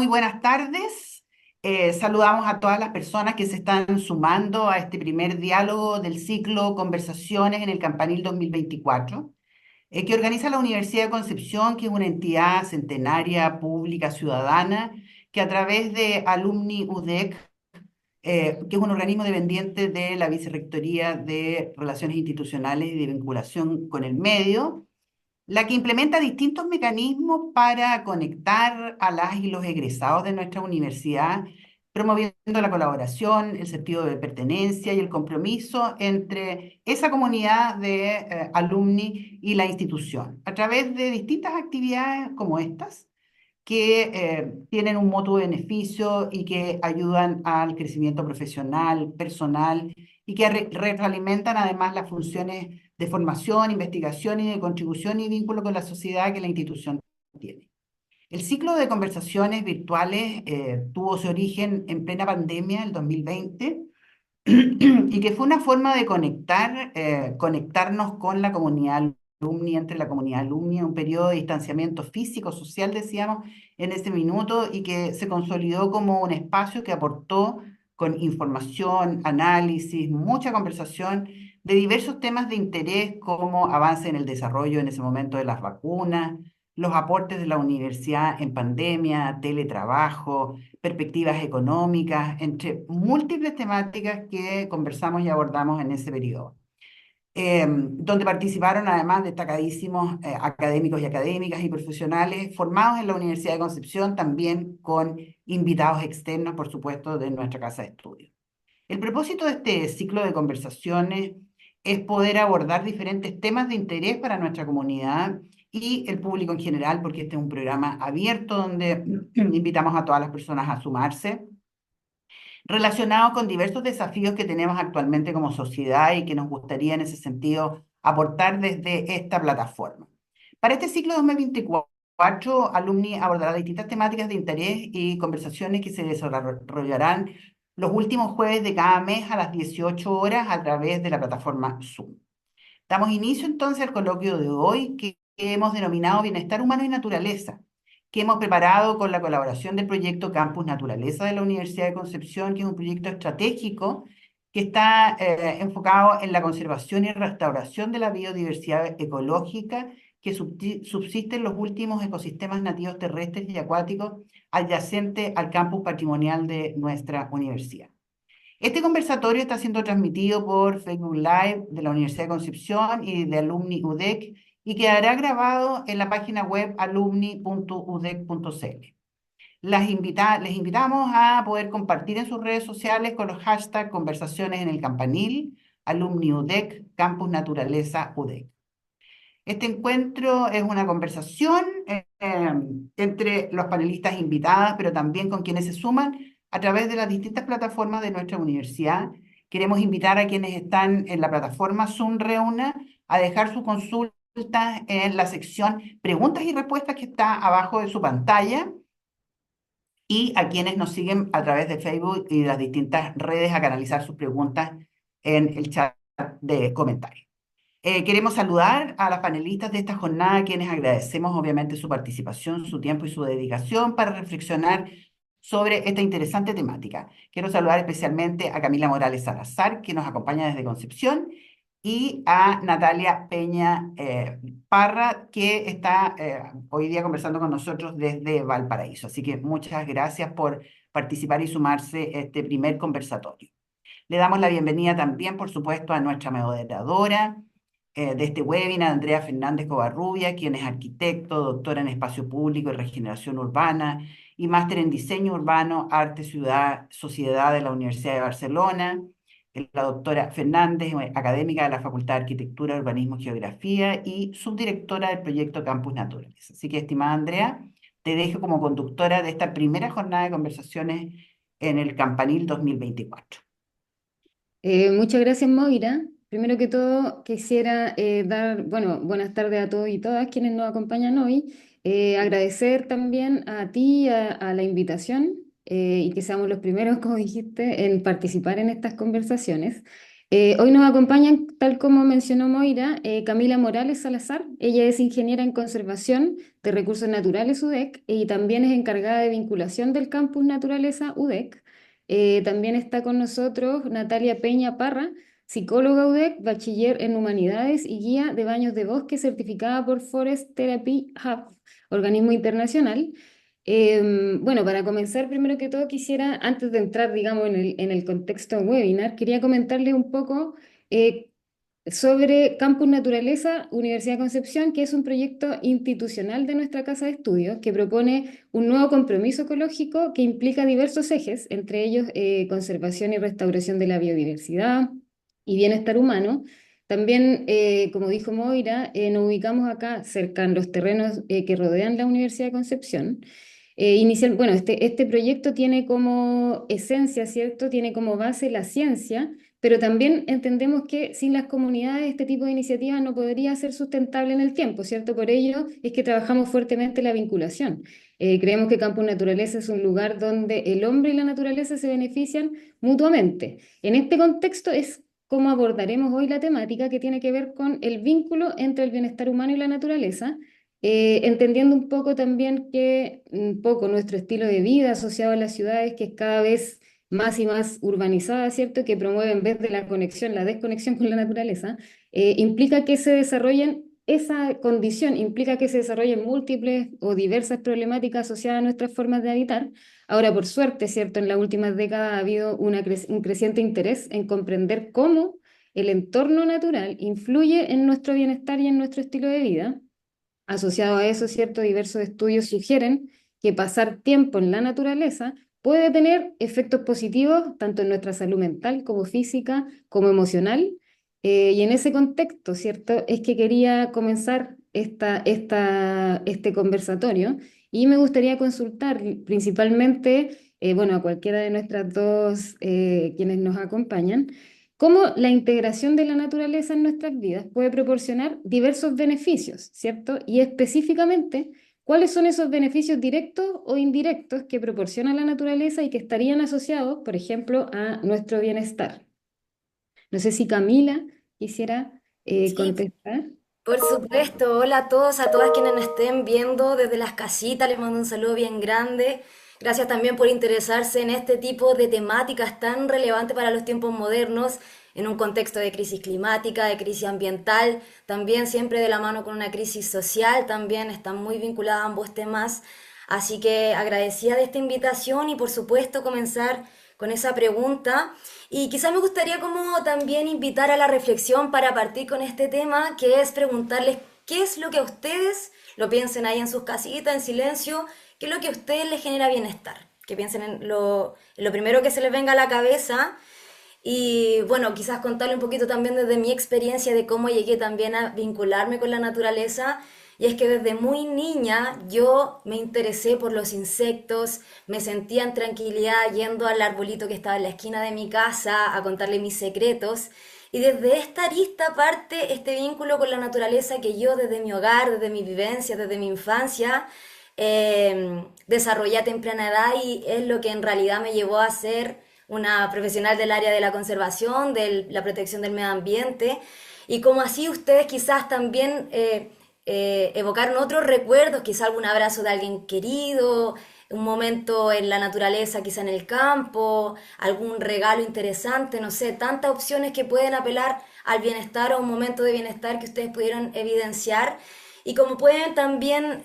muy buenas tardes. Saludamos a todas las personas que se están sumando a este primer diálogo del ciclo Conversaciones en el Campanil 2024, que organiza la Universidad de Concepción, que es una entidad centenaria, pública, ciudadana, que a través de Alumni UDEC, que es un organismo dependiente de la Vicerrectoría de Relaciones Institucionales y de Vinculación con el Medio, la que implementa distintos mecanismos para conectar a las y los egresados de nuestra universidad, promoviendo la colaboración, el sentido de pertenencia y el compromiso entre esa comunidad de alumni y la institución, a través de distintas actividades como estas que tienen un mutuo beneficio y que ayudan al crecimiento profesional, personal y que retroalimentan además las funciones de formación, investigación y de contribución y vínculo con la sociedad que la institución tiene. El ciclo de conversaciones virtuales tuvo su origen en plena pandemia, el 2020, y que fue una forma de conectarnos con la comunidad alumni, entre la comunidad alumni, un periodo de distanciamiento físico, social, decíamos, en ese minuto, y que se consolidó como un espacio que aportó con información, análisis, mucha conversación de diversos temas de interés, como avance en el desarrollo en ese momento de las vacunas, los aportes de la universidad en pandemia, teletrabajo, perspectivas económicas, entre múltiples temáticas que conversamos y abordamos en ese periodo, donde participaron además destacadísimos académicos y académicas y profesionales formados en la Universidad de Concepción, también con invitados externos, por supuesto, de nuestra casa de estudio. El propósito de este ciclo de conversaciones es poder abordar diferentes temas de interés para nuestra comunidad y el público en general, porque este es un programa abierto donde invitamos a todas las personas a sumarse, relacionado con diversos desafíos que tenemos actualmente como sociedad y que nos gustaría en ese sentido aportar desde esta plataforma. Para este ciclo 2024, Alumni abordará distintas temáticas de interés y conversaciones que se desarrollarán los últimos jueves de cada mes a las 18 horas a través de la plataforma Zoom. Damos inicio entonces al coloquio de hoy que hemos denominado Bienestar Humano y Naturaleza, que hemos preparado con la colaboración del proyecto Campus Naturaleza de la Universidad de Concepción, que es un proyecto estratégico que está enfocado en la conservación y restauración de la biodiversidad ecológica que subsiste en los últimos ecosistemas nativos terrestres y acuáticos adyacentes al campus patrimonial de nuestra universidad. Este conversatorio está siendo transmitido por Facebook Live de la Universidad de Concepción y de Alumni UDEC y quedará grabado en la página web alumni.udec.cl. Les invitamos a poder compartir en sus redes sociales con los hashtags conversaciones en el campanil, Alumni UDEC, Campus Naturaleza UDEC. Este encuentro es una conversación entre los panelistas invitadas, pero también con quienes se suman a través de las distintas plataformas de nuestra universidad. Queremos invitar a quienes están en la plataforma Zoom Reúna a dejar sus consultas en la sección preguntas y respuestas que está abajo de su pantalla, y a quienes nos siguen a través de Facebook y de las distintas redes a canalizar sus preguntas en el chat de comentarios. Queremos saludar a las panelistas de esta jornada, a quienes agradecemos obviamente su participación, su tiempo y su dedicación para reflexionar sobre esta interesante temática. Quiero saludar especialmente a Camila Morales Salazar, que nos acompaña desde Concepción, y a Natalia Peña Parra, que está hoy día conversando con nosotros desde Valparaíso. Así que muchas gracias por participar y sumarse a este primer conversatorio. Le damos la bienvenida también, por supuesto, a nuestra moderadora de este webinar, Andrea Fernández Covarrubia, quien es arquitecto, doctora en espacio público y regeneración urbana y máster en diseño urbano, arte, ciudad, sociedad de la Universidad de Barcelona. La doctora Fernández, académica de la Facultad de Arquitectura, Urbanismo y Geografía y subdirectora del proyecto Campus Naturales. Así que, estimada Andrea, te dejo como conductora de esta primera jornada de conversaciones en el Campanil 2024. Muchas gracias, Moira. Primero que todo, quisiera dar, bueno, buenas tardes a todos y todas quienes nos acompañan hoy. Agradecer también a ti, a la invitación y que seamos los primeros, como dijiste, en participar en estas conversaciones. Hoy nos acompañan, tal como mencionó Moira, Camila Morales Salazar. Ella es ingeniera en conservación de recursos naturales UDEC y también es encargada de vinculación del campus Naturaleza UDEC. También está con nosotros Natalia Peña Parra, psicóloga UDEC, bachiller en humanidades y guía de baños de bosque certificada por Forest Therapy Hub, organismo internacional. Bueno, para comenzar, primero que todo quisiera, antes de entrar, digamos, en el contexto webinar, quería comentarles un poco eh, sobre Campus Naturaleza, Universidad de Concepción, que es un proyecto institucional de nuestra casa de estudios que propone un nuevo compromiso ecológico que implica diversos ejes, entre ellos conservación y restauración de la biodiversidad y bienestar humano. También, como dijo Moira, nos ubicamos acá cerca en los terrenos que rodean la Universidad de Concepción. Bueno, este proyecto tiene como esencia, ¿cierto? Tiene como base la ciencia, pero también entendemos que sin las comunidades este tipo de iniciativas no podría ser sustentable en el tiempo, ¿cierto? Por ello es que trabajamos fuertemente la vinculación. Creemos que Campus Naturaleza es un lugar donde el hombre y la naturaleza se benefician mutuamente. En este contexto es cómo abordaremos hoy la temática que tiene que ver con el vínculo entre el bienestar humano y la naturaleza, entendiendo un poco también que un poco nuestro estilo de vida asociado a las ciudades, que es cada vez más y más urbanizada, ¿cierto? Que promueve en vez de la conexión, la desconexión con la naturaleza, implica que se desarrollen, esa condición implica que se desarrollen múltiples o diversas problemáticas asociadas a nuestras formas de habitar. Ahora, por suerte, ¿cierto? En las últimas décadas ha habido un creciente interés en comprender cómo el entorno natural influye en nuestro bienestar y en nuestro estilo de vida. Asociado a eso, ¿cierto? Diversos estudios sugieren que pasar tiempo en la naturaleza puede tener efectos positivos tanto en nuestra salud mental como física, como emocional. Y en ese contexto, ¿cierto? Es que quería comenzar este conversatorio y me gustaría consultar principalmente, bueno, a cualquiera de nuestras dos quienes nos acompañan, cómo la integración de la naturaleza en nuestras vidas puede proporcionar diversos beneficios, ¿cierto? Y específicamente, ¿cuáles son esos beneficios directos o indirectos que proporciona la naturaleza y que estarían asociados, por ejemplo, a nuestro bienestar? No sé si Camila quisiera Sí, contestar. por supuesto. Hola a todos, a todas quienes nos estén viendo desde las casitas. Les mando un saludo bien grande. Gracias también por interesarse en este tipo de temáticas tan relevantes para los tiempos modernos, en un contexto de crisis climática, de crisis ambiental, también siempre de la mano con una crisis social, también están muy vinculados ambos temas. Así que agradecida de esta invitación y por supuesto comenzar con esa pregunta. Y quizás me gustaría como también invitar a la reflexión para partir con este tema, que es preguntarles qué es lo que a ustedes, lo piensen ahí en sus casitas, en silencio, qué es lo que a ustedes les genera bienestar. Que piensen en lo primero que se les venga a la cabeza y bueno, quizás contarle un poquito también desde mi experiencia de cómo llegué también a vincularme con la naturaleza. Y es que desde muy niña yo me interesé por los insectos, me sentía en tranquilidad yendo al arbolito que estaba en la esquina de mi casa a contarle mis secretos. Y desde esta arista parte este vínculo con la naturaleza que yo desde mi hogar, desde mi vivencia, desde mi infancia, desarrollé a temprana edad y es lo que en realidad me llevó a ser una profesional del área de la conservación, de la protección del medio ambiente. Y como así ustedes quizás también evocaron otros recuerdos, quizás algún abrazo de alguien querido, un momento en la naturaleza, quizá en el campo, algún regalo interesante, no sé, tantas opciones que pueden apelar al bienestar o un momento de bienestar que ustedes pudieron evidenciar. Y como pueden también,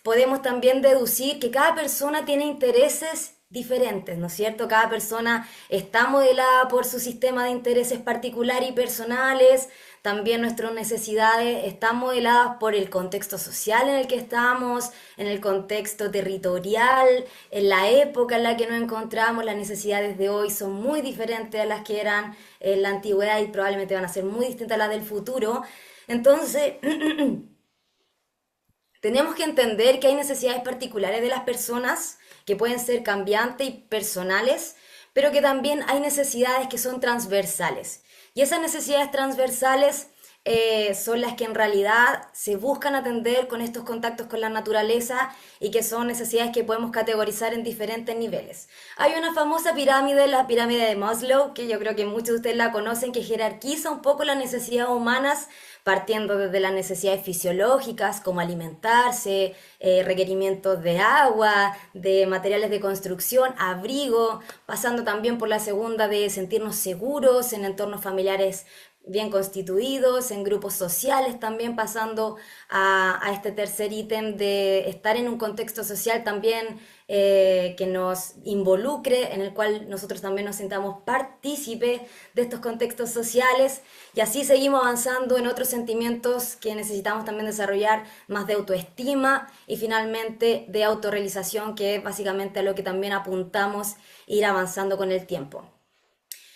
podemos también deducir que cada persona tiene intereses diferentes, ¿no es cierto? Cada persona está modelada por su sistema de intereses particular y personales, también nuestras necesidades están modeladas por el contexto social en el que estamos, en el contexto territorial, en la época en la que nos encontramos. Las necesidades de hoy son muy diferentes a las que eran en la antigüedad y probablemente van a ser muy distintas a las del futuro. Entonces, tenemos que entender que hay necesidades particulares de las personas que pueden ser cambiantes y personales, pero que también hay necesidades que son transversales. Y esas necesidades transversales son las que en realidad se buscan atender con estos contactos con la naturaleza y que son necesidades que podemos categorizar en diferentes niveles. Hay una famosa pirámide, la pirámide de Maslow, que yo creo que muchos de ustedes la conocen, que jerarquiza un poco las necesidades humanas partiendo desde las necesidades fisiológicas como alimentarse, requerimientos de agua, de materiales de construcción, abrigo, pasando también por la segunda de sentirnos seguros en entornos familiares bien constituidos, en grupos sociales también, pasando a este tercer ítem de estar en un contexto social también que nos involucre, en el cual nosotros también nos sintamos partícipes de estos contextos sociales, y así seguimos avanzando en otros sentimientos que necesitamos también desarrollar, más de autoestima y finalmente de autorrealización, que es básicamente a lo que también apuntamos ir avanzando con el tiempo.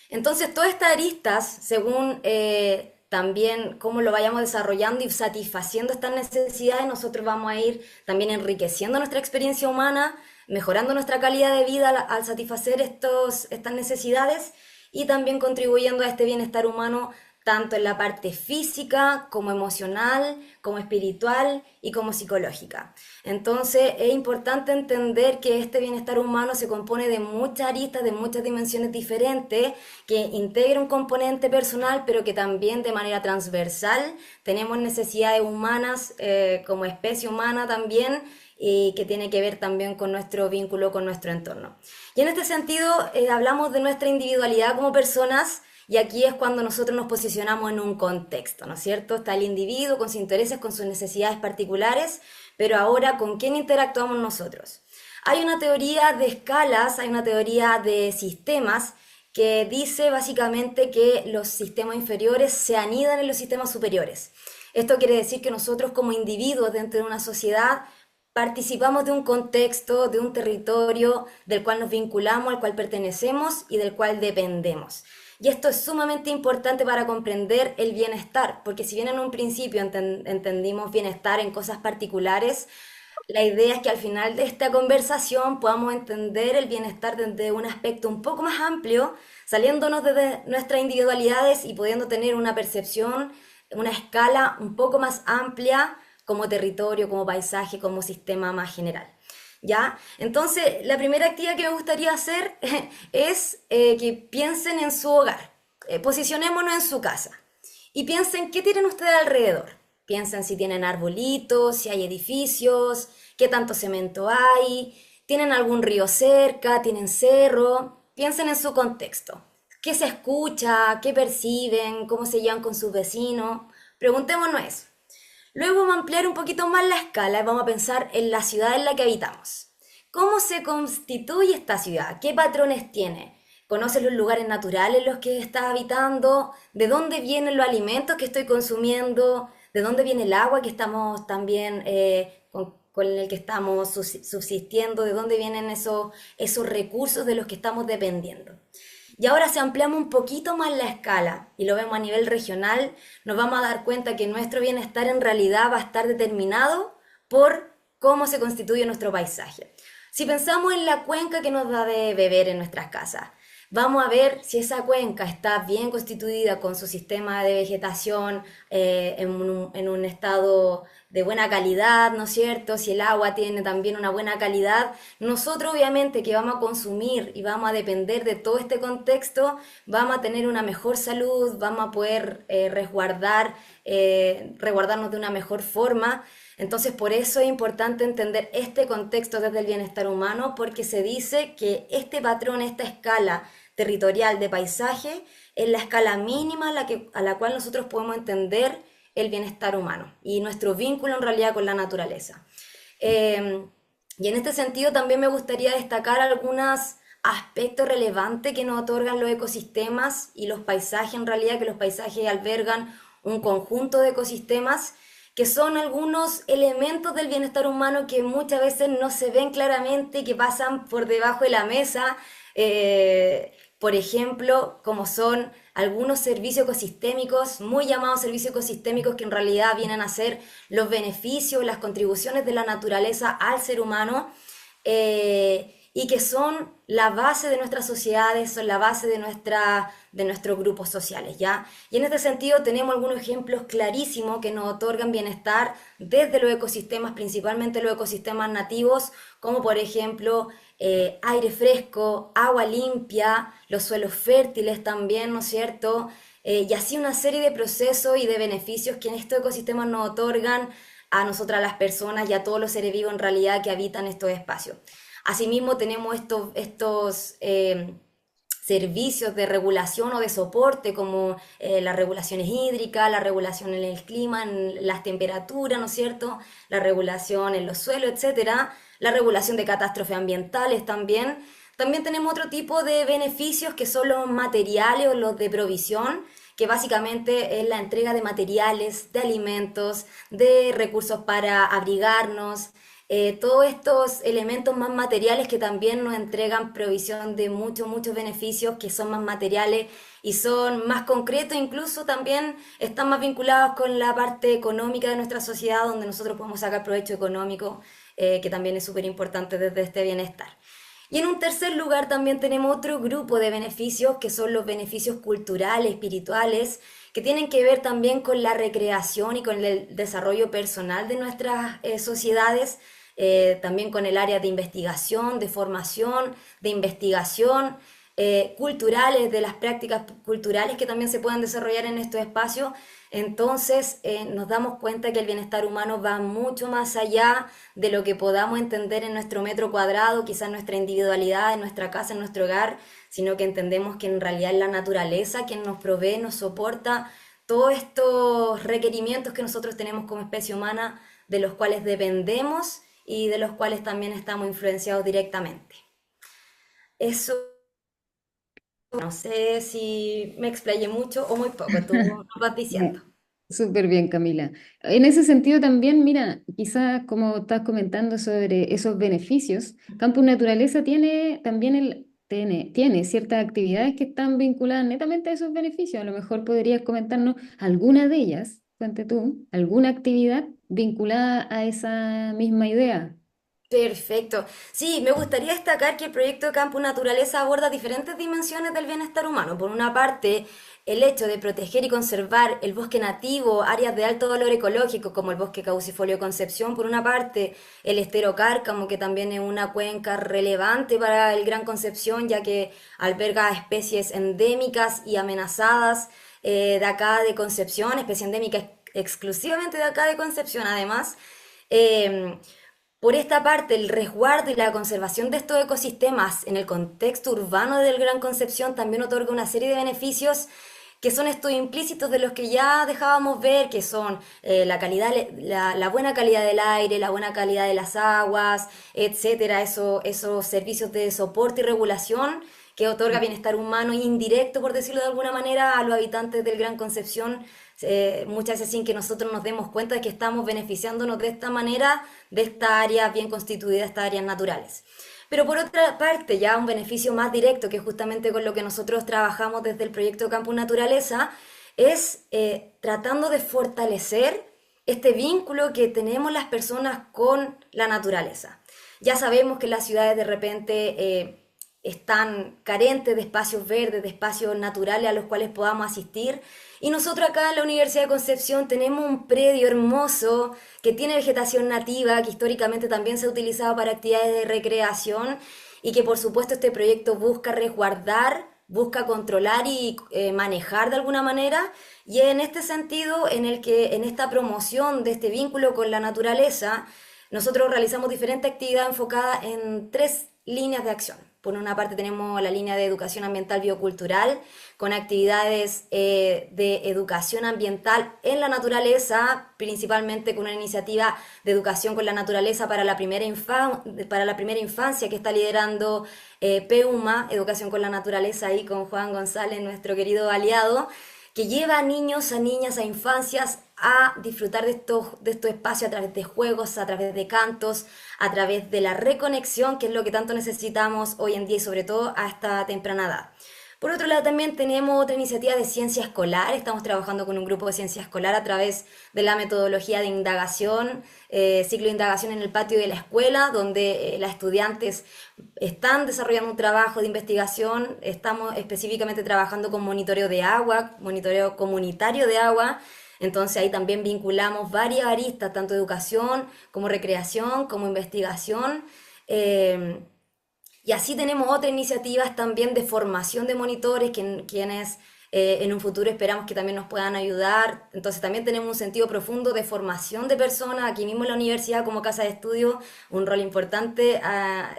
Entonces, todas estas aristas, según también cómo lo vayamos desarrollando y satisfaciendo estas necesidades, nosotros vamos a ir también enriqueciendo nuestra experiencia humana, mejorando nuestra calidad de vida al satisfacer estas necesidades y también contribuyendo a este bienestar humano tanto en la parte física, como emocional, como espiritual y como psicológica. Entonces es importante entender que este bienestar humano se compone de muchas aristas, de muchas dimensiones diferentes, que integra un componente personal, pero que también de manera transversal tenemos necesidades humanas como especie humana también, y que tiene que ver también con nuestro vínculo con nuestro entorno. Y en este sentido hablamos de nuestra individualidad como personas. Y aquí es cuando nosotros nos posicionamos en un contexto, ¿no es cierto? Está el individuo con sus intereses, con sus necesidades particulares, pero ahora, ¿con quién interactuamos nosotros? Hay una teoría de escalas, hay una teoría de sistemas que dice básicamente que los sistemas inferiores se anidan en los sistemas superiores. Esto quiere decir que nosotros como individuos dentro de una sociedad participamos de un contexto, de un territorio del cual nos vinculamos, al cual pertenecemos y del cual dependemos. Y esto es sumamente importante para comprender el bienestar, porque si bien en un principio entendimos bienestar en cosas particulares, la idea es que al final de esta conversación podamos entender el bienestar desde un aspecto un poco más amplio, saliéndonos de nuestras individualidades y pudiendo tener una percepción, una escala un poco más amplia como territorio, como paisaje, como sistema más general. ¿Ya? Entonces, la primera actividad que me gustaría hacer es que piensen en su hogar. Posicionémonos en su casa y piensen qué tienen ustedes alrededor. Piensen si tienen arbolitos, si hay edificios, qué tanto cemento hay, tienen algún río cerca, tienen cerro. Piensen en su contexto. ¿Qué se escucha? ¿Qué perciben? ¿Cómo se llevan con sus vecinos? Preguntémonos eso. Luego vamos a ampliar un poquito más la escala y vamos a pensar en la ciudad en la que habitamos. ¿Cómo se constituye esta ciudad? ¿Qué patrones tiene? ¿Conoces los lugares naturales en los que estás habitando? ¿De dónde vienen los alimentos que estoy consumiendo? ¿De dónde viene el agua que estamos también con el que estamos subsistiendo? ¿De dónde vienen esos recursos de los que estamos dependiendo? Y ahora si ampliamos un poquito más la escala y lo vemos a nivel regional, nos vamos a dar cuenta que nuestro bienestar en realidad va a estar determinado por cómo se constituye nuestro paisaje. Si pensamos en la cuenca que nos da de beber en nuestras casas, vamos a ver si esa cuenca está bien constituida con su sistema de vegetación en un estado de buena calidad, ¿no es cierto? Si el agua tiene también una buena calidad, nosotros obviamente que vamos a consumir y vamos a depender de todo este contexto, vamos a tener una mejor salud, vamos a poder resguardarnos de una mejor forma. Entonces, por eso es importante entender este contexto desde el bienestar humano, porque se dice que este patrón, esta escala territorial de paisaje, es la escala mínima a la cual nosotros podemos entender el bienestar humano y nuestro vínculo en realidad con la naturaleza. Y en este sentido también me gustaría destacar algunos aspectos relevantes que nos otorgan los ecosistemas y los paisajes, en realidad que los paisajes albergan un conjunto de ecosistemas que son algunos elementos del bienestar humano que muchas veces no se ven claramente, que pasan por debajo de la mesa, por ejemplo, como son algunos servicios ecosistémicos, muy llamados servicios ecosistémicos, que en realidad vienen a ser los beneficios, las contribuciones de la naturaleza al ser humano, y que son la base de nuestras sociedades, son la base de nuestros grupos sociales, ¿ya? Y en este sentido tenemos algunos ejemplos clarísimos que nos otorgan bienestar desde los ecosistemas, principalmente los ecosistemas nativos, como por ejemplo aire fresco, agua limpia, los suelos fértiles también, ¿no es cierto? Y así una serie de procesos y de beneficios que en estos ecosistemas nos otorgan a nosotras las personas y a todos los seres vivos en realidad que habitan estos espacios. Asimismo tenemos estos servicios de regulación o de soporte como las regulaciones hídricas, la regulación en el clima, en las temperaturas, ¿no es cierto? La regulación en los suelos, etcétera, la regulación de catástrofes ambientales también. También tenemos otro tipo de beneficios que son los materiales o los de provisión, que básicamente es la entrega de materiales, de alimentos, de recursos para abrigarnos, todos estos elementos más materiales que también nos entregan provisión de muchos beneficios que son más materiales y son más concretos, incluso también están más vinculados con la parte económica de nuestra sociedad, donde nosotros podemos sacar provecho económico, que también es súper importante desde este bienestar. Y en un tercer lugar también tenemos otro grupo de beneficios que son los beneficios culturales, espirituales, que tienen que ver también con la recreación y con el desarrollo personal de nuestras sociedades, también con el área de investigación, de formación, de investigación, culturales, de las prácticas culturales que también se puedan desarrollar en estos espacios. Entonces nos damos cuenta que el bienestar humano va mucho más allá de lo que podamos entender en nuestro metro cuadrado, quizás en nuestra individualidad, en nuestra casa, en nuestro hogar, sino que entendemos que en realidad es la naturaleza quien nos provee, nos soporta todos estos requerimientos que nosotros tenemos como especie humana, de los cuales dependemos y de los cuales también estamos influenciados directamente. Eso, no sé si me explayé mucho o muy poco, tú nos vas diciendo. No, súper bien, Camila. En ese sentido también, mira, quizás como estás comentando sobre esos beneficios, Campus Naturaleza tiene también tiene ciertas actividades que están vinculadas netamente a esos beneficios. A lo mejor podrías comentarnos alguna de ellas, cuente tú, alguna actividad vinculada a esa misma idea. Perfecto. Sí, me gustaría destacar que el proyecto de Campus Naturaleza aborda diferentes dimensiones del bienestar humano. Por una parte, el hecho de proteger y conservar el bosque nativo, áreas de alto valor ecológico como el bosque caducifolio Concepción, por una parte, el estero Cárcamo, que también es una cuenca relevante para el Gran Concepción, ya que alberga especies endémicas y amenazadas de acá de Concepción, especie endémica exclusivamente de acá de Concepción, además. Eh, por esta parte, el resguardo y la conservación de estos ecosistemas en el contexto urbano del Gran Concepción también otorga una serie de beneficios que son estos implícitos de los que ya dejábamos ver, que son la calidad, la buena calidad del aire, la buena calidad de las aguas, etcétera, esos servicios de soporte y regulación que otorga bienestar humano indirecto, por decirlo de alguna manera, a los habitantes del Gran Concepción, muchas veces sin que nosotros nos demos cuenta de que estamos beneficiándonos de esta manera, de esta área bien constituida, estas áreas naturales. Pero por otra parte, ya un beneficio más directo, que justamente con lo que nosotros trabajamos desde el proyecto Campus Naturaleza, es tratando de fortalecer este vínculo que tenemos las personas con la naturaleza. Ya sabemos que las ciudades de repente están carentes de espacios verdes, de espacios naturales a los cuales podamos asistir. Y nosotros acá en la Universidad de Concepción tenemos un predio hermoso que tiene vegetación nativa, que históricamente también se ha utilizado para actividades de recreación y que por supuesto este proyecto busca resguardar, busca controlar y manejar de alguna manera. Y en este sentido, en el que en esta promoción de este vínculo con la naturaleza, nosotros realizamos diferentes actividades enfocadas en tres líneas de acción. Por una parte tenemos la línea de educación ambiental biocultural, con actividades de educación ambiental en la naturaleza, principalmente con una iniciativa de educación con la naturaleza para la primera infancia que está liderando PEUMA, Educación con la Naturaleza, ahí con Juan González, nuestro querido aliado, que lleva a niños, a niñas, a infancias a disfrutar de estos espacios a través de juegos, a través de cantos, a través de la reconexión, que es lo que tanto necesitamos hoy en día y sobre todo a esta temprana edad. Por otro lado, también tenemos otra iniciativa de ciencia escolar. Estamos trabajando con un grupo de ciencia escolar a través de la metodología de indagación, ciclo de indagación en el patio de la escuela, donde las estudiantes están desarrollando un trabajo de investigación. Estamos específicamente trabajando con monitoreo de agua, monitoreo comunitario de agua. Entonces ahí también vinculamos varias aristas, tanto educación como recreación, como investigación. Eh, y así tenemos otras iniciativas también de formación de monitores, quienes en un futuro esperamos que también nos puedan ayudar. Entonces también tenemos un sentido profundo de formación de personas, aquí mismo en la universidad como casa de estudio, un rol importante a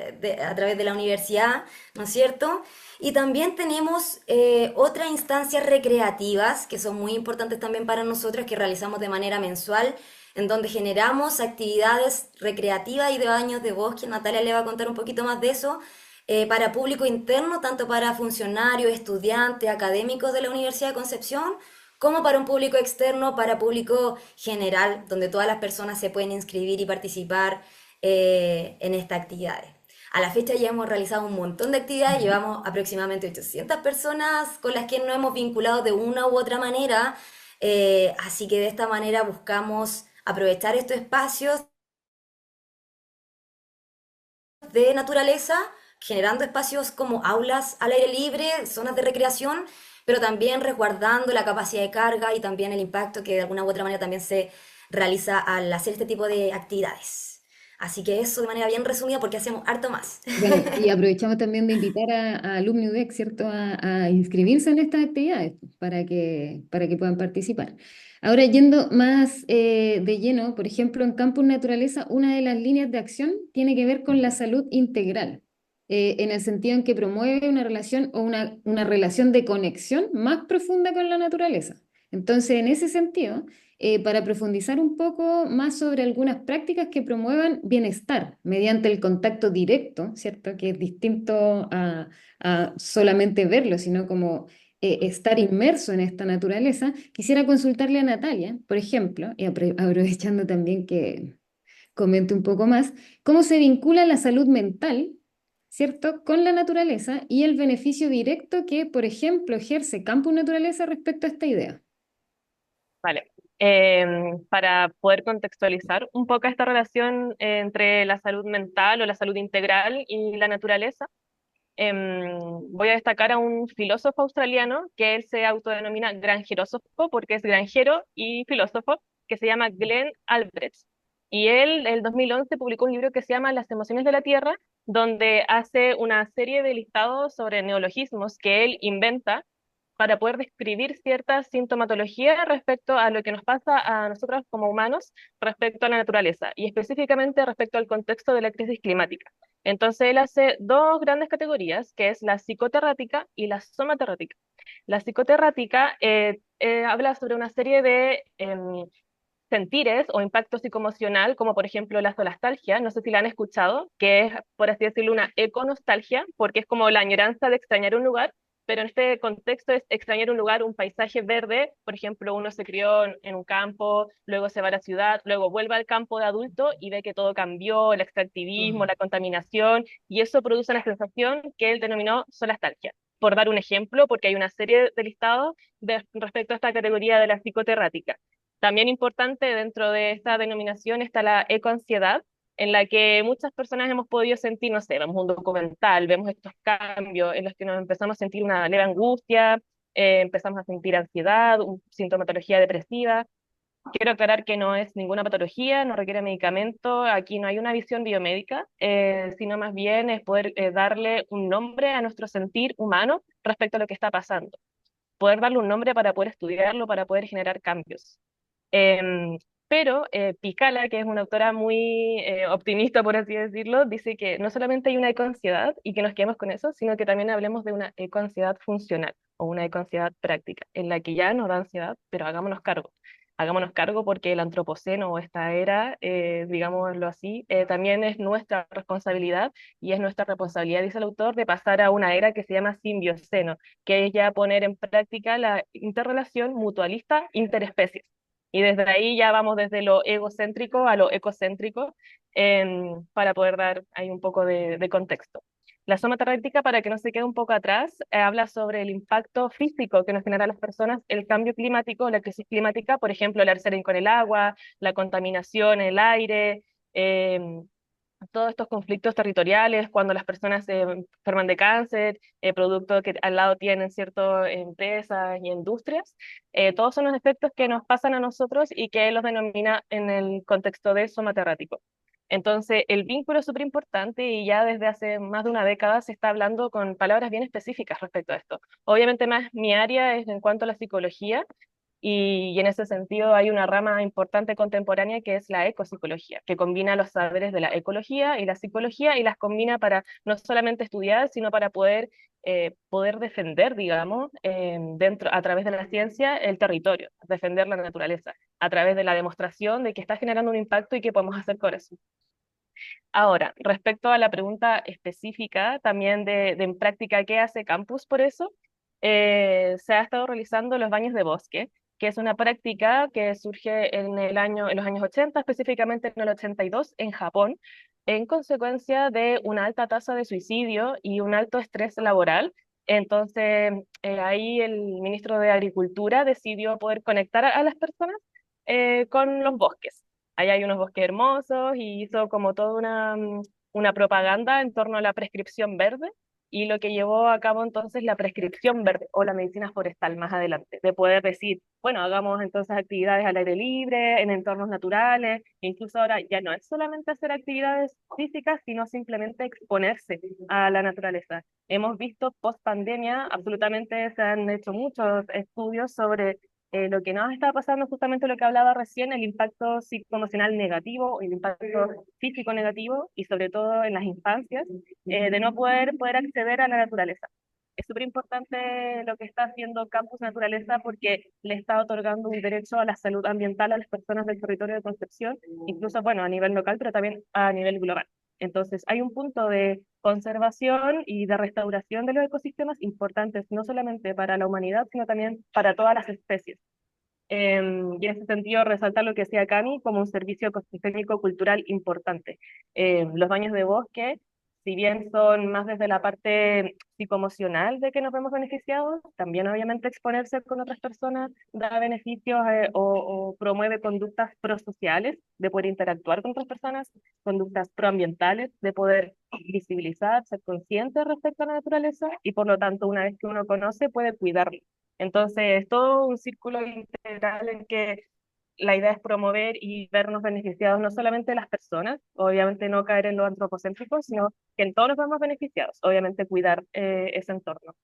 través de la universidad, ¿no es cierto? Y también tenemos otras instancias recreativas que son muy importantes también para nosotros, que realizamos de manera mensual, en donde generamos actividades recreativas y de baños de bosque. Natalia le va a contar un poquito más de eso, para público interno, tanto para funcionarios, estudiantes, académicos de la Universidad de Concepción, como para un público externo, para público general, donde todas las personas se pueden inscribir y participar en estas actividades. A la fecha ya hemos realizado un montón de actividades, llevamos aproximadamente 800 personas con las que nos hemos vinculado de una u otra manera, así que de esta manera buscamos aprovechar estos espacios de naturaleza, generando espacios como aulas al aire libre, zonas de recreación, pero también resguardando la capacidad de carga y también el impacto que de alguna u otra manera también se realiza al hacer este tipo de actividades. Así que eso de manera bien resumida porque hacemos harto más. Bueno, y aprovechamos también de invitar a Alumni UDEC, ¿cierto?, a inscribirse en estas actividades para que puedan participar. Ahora, yendo más de lleno, por ejemplo, en Campus Naturaleza, una de las líneas de acción tiene que ver con la salud integral, en el sentido en que promueve una relación o una relación de conexión más profunda con la naturaleza. Entonces, en ese sentido, para profundizar un poco más sobre algunas prácticas que promuevan bienestar mediante el contacto directo, ¿cierto? Que es distinto a solamente verlo, sino como estar inmerso en esta naturaleza. Quisiera consultarle a Natalia, por ejemplo, y aprovechando también que comente un poco más, cómo se vincula la salud mental, ¿cierto?, con la naturaleza y el beneficio directo que, por ejemplo, ejerce Campus Naturaleza respecto a esta idea. Vale. Para poder contextualizar un poco esta relación entre la salud mental o la salud integral y la naturaleza, voy a destacar a un filósofo australiano que él se autodenomina granjerósofo porque es granjero y filósofo, que se llama Glenn Albrecht. Y él, en el 2011, publicó un libro que se llama Las emociones de la Tierra, donde hace una serie de listados sobre neologismos que él inventa para poder describir cierta sintomatología respecto a lo que nos pasa a nosotros como humanos respecto a la naturaleza y específicamente respecto al contexto de la crisis climática. Entonces él hace dos grandes categorías, que es la psicoterrática y la somaterrática. La psicoterrática habla sobre una serie de sentires o impacto psicoemocional, como por ejemplo la solastalgia, no sé si la han escuchado, que es, por así decirlo, una econostalgia, porque es como la añoranza de extrañar un lugar, pero en este contexto es extrañar un lugar, un paisaje verde. Por ejemplo, uno se crió en un campo, luego se va a la ciudad, luego vuelve al campo de adulto y ve que todo cambió, el extractivismo, la contaminación, y eso produce una sensación que él denominó solastalgia. Por dar un ejemplo, porque hay una serie de listados respecto a esta categoría de la psicoterrática. También importante dentro de esta denominación está la ecoansiedad, en la que muchas personas hemos podido sentir, no sé, vemos un documental, vemos estos cambios en los que nos empezamos a sentir una leve angustia, empezamos a sentir ansiedad, sintomatología depresiva. Quiero aclarar que no es ninguna patología, no requiere medicamento, aquí no hay una visión biomédica, sino más bien es poder darle un nombre a nuestro sentir humano respecto a lo que está pasando. Poder darle un nombre para poder estudiarlo, para poder generar cambios. Em, pero Picala, que es una autora muy optimista, por así decirlo, dice que no solamente hay una ecoansiedad y que nos quedemos con eso, sino que también hablemos de una ecoansiedad funcional o una ecoansiedad práctica, en la que ya nos da ansiedad, pero hagámonos cargo. Hagámonos cargo porque el antropoceno o esta era, digámoslo así, también es nuestra responsabilidad y es nuestra responsabilidad, dice el autor, de pasar a una era que se llama simbioceno, que es ya poner en práctica la interrelación mutualista interespecies. Y desde ahí ya vamos desde lo egocéntrico a lo ecocéntrico, para poder dar ahí un poco de contexto. La soma terapéutica, para que no se quede un poco atrás, habla sobre el impacto físico que nos genera a las personas el cambio climático, la crisis climática, por ejemplo, el arsénico con el agua, la contaminación, el aire, todos estos conflictos territoriales, cuando las personas se enferman de cáncer, producto que al lado tienen ciertas empresas y industrias, todos son los efectos que nos pasan a nosotros y que él los denomina en el contexto de somaterrático. Entonces, el vínculo es súper importante y ya desde hace más de una década se está hablando con palabras bien específicas respecto a esto. Obviamente más mi área es en cuanto a la psicología, y en ese sentido hay una rama importante contemporánea que es la ecopsicología, que combina los saberes de la ecología y la psicología y las combina para no solamente estudiar, sino para poder defender, digamos, dentro, a través de la ciencia, el territorio, defender la naturaleza, a través de la demostración de que está generando un impacto y qué podemos hacer con eso. Ahora, respecto a la pregunta específica también de en práctica qué hace Campus por eso, se ha estado realizando los baños de bosque, que es una práctica que surge en los años 80, específicamente en el 82 en Japón, en consecuencia de una alta tasa de suicidio y un alto estrés laboral. Entonces, ahí el ministro de Agricultura decidió poder conectar a las personas con los bosques. Allá hay unos bosques hermosos y hizo como toda una propaganda en torno a la prescripción verde y lo que llevó a cabo entonces la prescripción verde o la medicina forestal más adelante, de poder decir, bueno, hagamos entonces actividades al aire libre, en entornos naturales, e incluso ahora ya no es solamente hacer actividades físicas, sino simplemente exponerse a la naturaleza. Hemos visto post pandemia, absolutamente se han hecho muchos estudios sobre lo que nos está pasando, justamente lo que hablaba recién, el impacto psicoemocional negativo, el impacto físico negativo, y sobre todo en las infancias, de no poder acceder a la naturaleza. Es súper importante lo que está haciendo Campus Naturaleza porque le está otorgando un derecho a la salud ambiental a las personas del territorio de Concepción, incluso, bueno, a nivel local, pero también a nivel global. Entonces, hay un punto de conservación y de restauración de los ecosistemas importantes, no solamente para la humanidad, sino también para todas las especies. Y en ese sentido, resaltar lo que decía Cami como un servicio ecosistémico cultural importante. Los baños de bosque, si bien son más desde la parte psicoemocional de que nos vemos beneficiados, también obviamente exponerse con otras personas da beneficios o promueve conductas prosociales de poder interactuar con otras personas, conductas proambientales de poder visibilizar, ser consciente respecto a la naturaleza y por lo tanto una vez que uno conoce puede cuidarlo. Entonces, es todo un círculo integral en que la idea es promover y vernos beneficiados no solamente las personas, obviamente no caer en lo antropocéntrico, sino que en todos nos vemos beneficiados, obviamente cuidar ese entorno.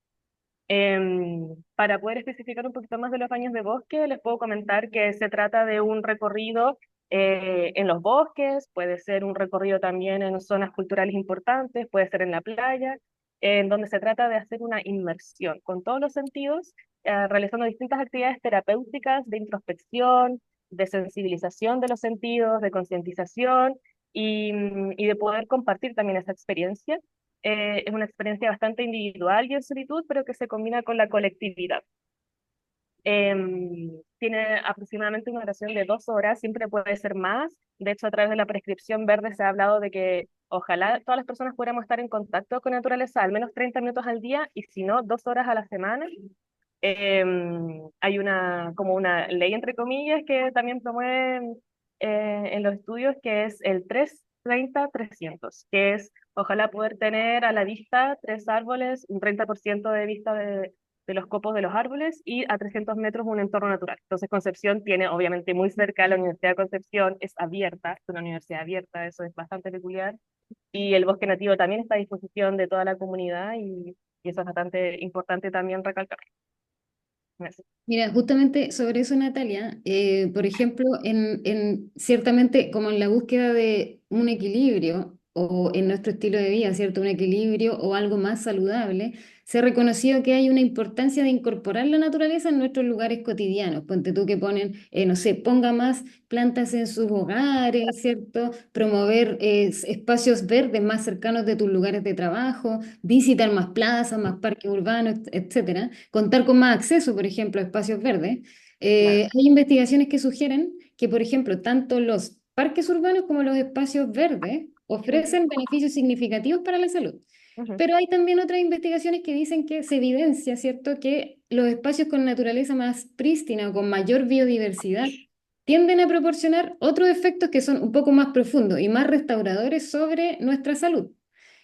Para poder especificar un poquito más de los baños de bosque, les puedo comentar que se trata de un recorrido en los bosques, puede ser un recorrido también en zonas culturales importantes, puede ser en la playa, en donde se trata de hacer una inmersión con todos los sentidos, realizando distintas actividades terapéuticas de introspección, de sensibilización de los sentidos, de concientización y de poder compartir también esa experiencia. Es una experiencia bastante individual y en solitud, pero que se combina con la colectividad. Tiene aproximadamente una duración de 2 horas, siempre puede ser más. De hecho, a través de la prescripción verde se ha hablado de que ojalá todas las personas pudiéramos estar en contacto con la naturaleza al menos 30 minutos al día y si no, 2 horas a la semana. Hay como una ley, entre comillas, que también promueve en los estudios, que es el 3-30-300, que es ojalá poder tener a la vista 3 árboles, un 30% de vista de los copos de los árboles y a 300 metros un entorno natural. Entonces Concepción tiene obviamente muy cerca la Universidad de Concepción, es abierta, es una universidad abierta, eso es bastante peculiar, y el bosque nativo también está a disposición de toda la comunidad y eso es bastante importante también recalcar. Gracias. Mira, justamente sobre eso, Natalia, por ejemplo, ciertamente como en la búsqueda de un equilibrio o en nuestro estilo de vida, ¿cierto? Un equilibrio o algo más saludable, se ha reconocido que hay una importancia de incorporar la naturaleza en nuestros lugares cotidianos. Ponte tú que ponen, no sé, ponga más plantas en sus hogares, ¿cierto? Promover espacios verdes más cercanos de tus lugares de trabajo, visitar más plazas, más parques urbanos, etcétera, contar con más acceso, por ejemplo, a espacios verdes. Claro. Hay investigaciones que sugieren que, por ejemplo, tanto los parques urbanos como los espacios verdes ofrecen beneficios significativos para la salud. Ujú. Pero hay también otras investigaciones que dicen que se evidencia, ¿cierto?, que los espacios con naturaleza más prístina o con mayor biodiversidad tienden a proporcionar otros efectos que son un poco más profundos y más restauradores sobre nuestra salud.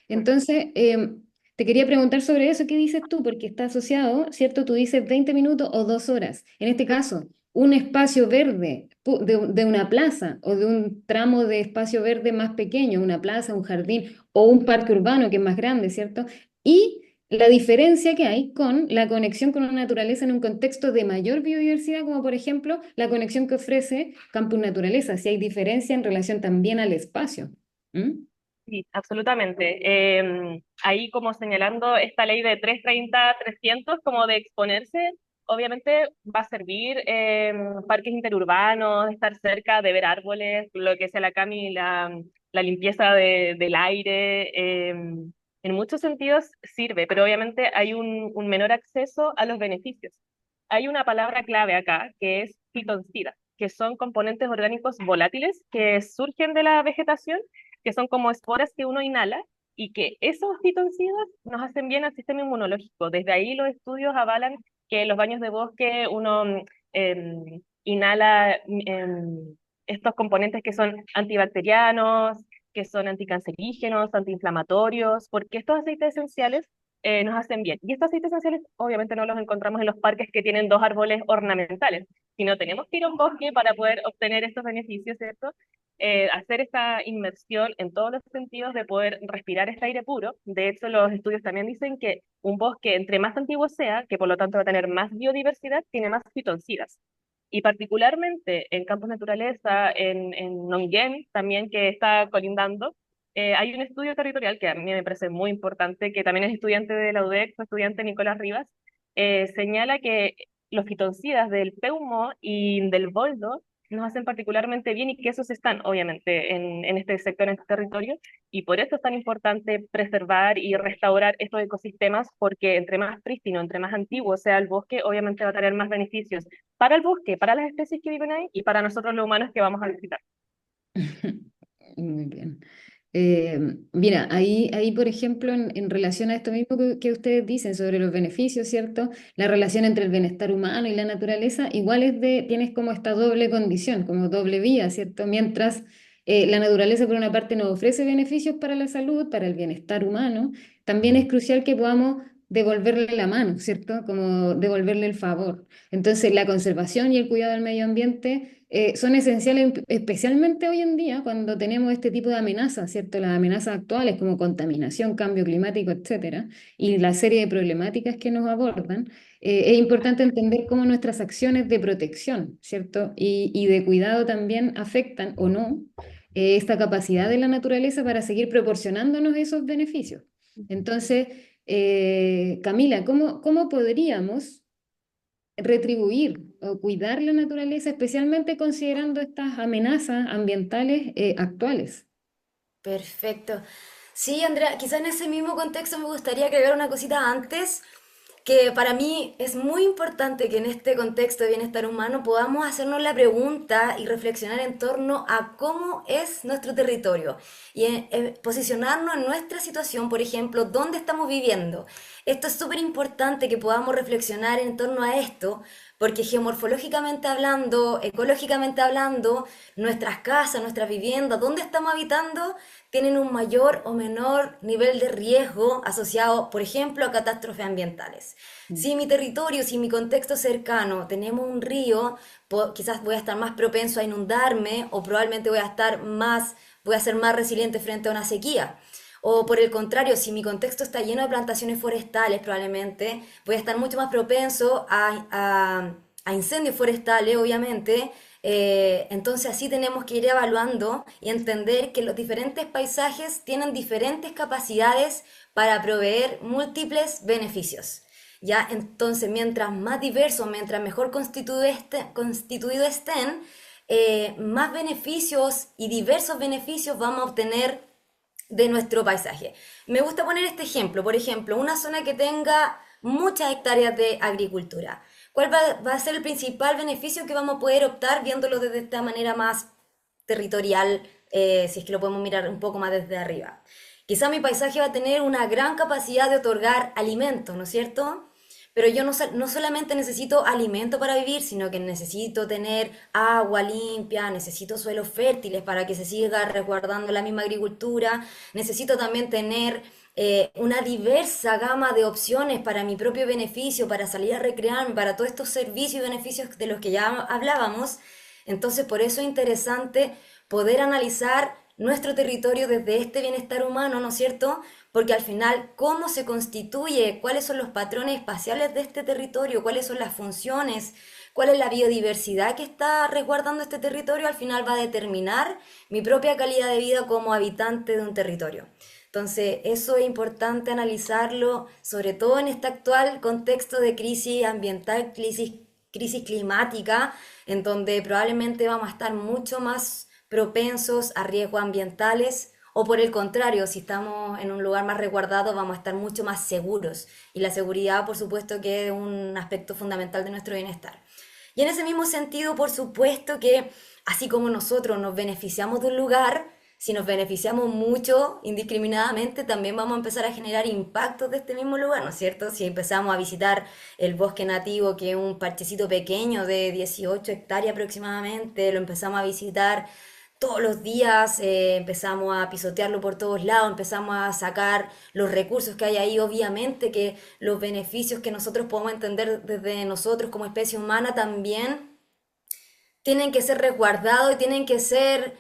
Entonces, te quería preguntar sobre eso, ¿qué dices tú? Porque está asociado, ¿cierto? Tú dices 20 minutos o 2 horas. En este caso, un espacio verde de una plaza o de un tramo de espacio verde más pequeño, una plaza, un jardín o un parque urbano que es más grande, ¿cierto? Y la diferencia que hay con la conexión con la naturaleza en un contexto de mayor biodiversidad, como por ejemplo la conexión que ofrece Campus Naturaleza, si hay diferencia en relación también al espacio. ¿Mm? Sí, absolutamente. Ahí como señalando esta ley de 330-300 como de exponerse, obviamente va a servir parques interurbanos, estar cerca de ver árboles, lo que sea la Cami, la limpieza del aire. En muchos sentidos sirve, pero obviamente hay un menor acceso a los beneficios. Hay una palabra clave acá que es fitoncidas, que son componentes orgánicos volátiles que surgen de la vegetación, que son como esporas que uno inhala y que esos fitoncidas nos hacen bien al sistema inmunológico. Desde ahí los estudios avalan que en los baños de bosque uno inhala estos componentes que son antibacterianos, que son anticancerígenos, antiinflamatorios, porque estos aceites esenciales nos hacen bien. Y estos aceites esenciales obviamente no los encontramos en los parques que tienen dos árboles ornamentales, sino tenemos que ir a un bosque para poder obtener estos beneficios, ¿cierto? Hacer esta inmersión en todos los sentidos de poder respirar este aire puro. De hecho, los estudios también dicen que un bosque, entre más antiguo sea, que por lo tanto va a tener más biodiversidad, tiene más fitoncidas. Y particularmente en campos naturaleza, en Nonguén, también que está colindando, hay un estudio territorial que a mí me parece muy importante, que también es estudiante de la UDEC, fue estudiante Nicolás Rivas, señala que los fitoncidas del peumo y del boldo nos hacen particularmente bien y que esos están, obviamente, en este sector, en este territorio, y por eso es tan importante preservar y restaurar estos ecosistemas, porque entre más prístino, entre más antiguo sea el bosque, obviamente va a tener más beneficios para el bosque, para las especies que viven ahí y para nosotros los humanos que vamos a visitar. Muy bien. Mira, ahí, por ejemplo, en relación a esto mismo que ustedes dicen sobre los beneficios, ¿cierto? La relación entre el bienestar humano y la naturaleza, igual tienes como esta doble condición, como doble vía, ¿cierto? Mientras la naturaleza, por una parte, nos ofrece beneficios para la salud, para el bienestar humano, también es crucial que podamos devolverle la mano, ¿cierto? Como devolverle el favor. Entonces, la conservación y el cuidado del medio ambiente son esenciales, especialmente hoy en día, cuando tenemos este tipo de amenazas, ¿cierto? Las amenazas actuales como contaminación, cambio climático, etcétera, y la serie de problemáticas que nos abordan. Es importante entender cómo nuestras acciones de protección, ¿cierto? Y de cuidado también afectan o no esta capacidad de la naturaleza para seguir proporcionándonos esos beneficios. Entonces, Camila, ¿cómo podríamos retribuir o cuidar la naturaleza, especialmente considerando estas amenazas ambientales actuales? Perfecto. Sí, Andrea, quizá en ese mismo contexto me gustaría agregar una cosita antes, que para mí es muy importante que en este contexto de bienestar humano podamos hacernos la pregunta y reflexionar en torno a cómo es nuestro territorio y posicionarnos en nuestra situación, por ejemplo, dónde estamos viviendo. Esto es súper importante que podamos reflexionar en torno a esto, porque geomorfológicamente hablando, ecológicamente hablando, nuestras casas, nuestras viviendas, donde estamos habitando, tienen un mayor o menor nivel de riesgo asociado, por ejemplo, a catástrofes ambientales. Mm. Si en mi territorio, si en mi contexto cercano tenemos un río, quizás voy a estar más propenso a inundarme o probablemente voy a ser más resiliente frente a una sequía. O por el contrario, si mi contexto está lleno de plantaciones forestales, probablemente voy a estar mucho más propenso a incendios forestales, obviamente. Entonces así tenemos que ir evaluando y entender que los diferentes paisajes tienen diferentes capacidades para proveer múltiples beneficios. Ya, entonces mientras más diversos, mientras mejor constituido estén, más beneficios y diversos beneficios vamos a obtener de nuestro paisaje. Me gusta poner este ejemplo, por ejemplo, una zona que tenga muchas hectáreas de agricultura. ¿Cuál va a ser el principal beneficio que vamos a poder optar viéndolo desde esta manera más territorial, si es que lo podemos mirar un poco más desde arriba? Quizá mi paisaje va a tener una gran capacidad de otorgar alimentos, ¿no es cierto? Pero yo no solamente necesito alimento para vivir, sino que necesito tener agua limpia, necesito suelos fértiles para que se siga resguardando la misma agricultura, necesito también tener una diversa gama de opciones para mi propio beneficio, para salir a recrearme, para todos estos servicios y beneficios de los que ya hablábamos. Entonces, por eso es interesante poder analizar nuestro territorio desde este bienestar humano, ¿no es cierto? Porque al final, cómo se constituye, cuáles son los patrones espaciales de este territorio, cuáles son las funciones, cuál es la biodiversidad que está resguardando este territorio, al final va a determinar mi propia calidad de vida como habitante de un territorio. Entonces, eso es importante analizarlo, sobre todo en este actual contexto de crisis ambiental, crisis climática, en donde probablemente vamos a estar mucho más propensos a riesgos ambientales, o por el contrario, si estamos en un lugar más resguardado, vamos a estar mucho más seguros. Y la seguridad, por supuesto, que es un aspecto fundamental de nuestro bienestar. Y en ese mismo sentido, por supuesto que así como nosotros nos beneficiamos de un lugar, si nos beneficiamos mucho indiscriminadamente, también vamos a empezar a generar impactos de este mismo lugar, ¿no es cierto? Si empezamos a visitar el bosque nativo, que es un parchecito pequeño de 18 hectáreas aproximadamente, lo empezamos a visitar todos los días, empezamos a pisotearlo por todos lados, empezamos a sacar los recursos que hay ahí, obviamente que los beneficios que nosotros podemos entender desde nosotros como especie humana también tienen que ser resguardados y tienen que ser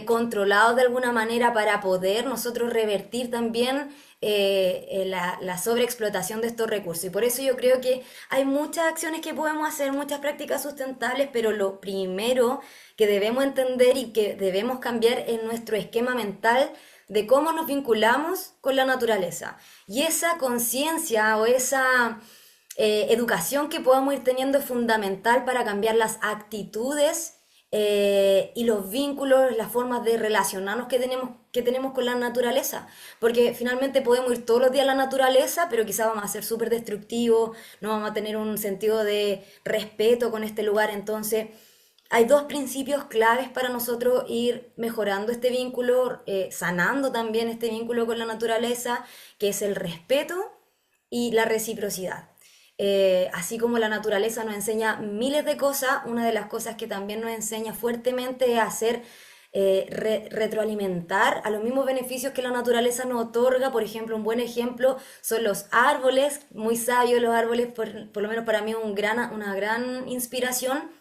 controlados de alguna manera para poder nosotros revertir también la sobreexplotación de estos recursos. Y por eso yo creo que hay muchas acciones que podemos hacer, muchas prácticas sustentables, pero lo primero que debemos entender y que debemos cambiar es nuestro esquema mental de cómo nos vinculamos con la naturaleza. Y esa conciencia o esa educación que podamos ir teniendo es fundamental para cambiar las actitudes y los vínculos, las formas de relacionarnos que tenemos con la naturaleza. Porque finalmente podemos ir todos los días a la naturaleza, pero quizás vamos a ser súper destructivos, no vamos a tener un sentido de respeto con este lugar. Entonces, hay dos principios claves para nosotros ir mejorando este vínculo, sanando también este vínculo con la naturaleza, que es el respeto y la reciprocidad. Así como la naturaleza nos enseña miles de cosas, una de las cosas que también nos enseña fuertemente es hacer retroalimentar a los mismos beneficios que la naturaleza nos otorga. Por ejemplo, un buen ejemplo son los árboles, muy sabios los árboles, por lo menos para mí una gran inspiración,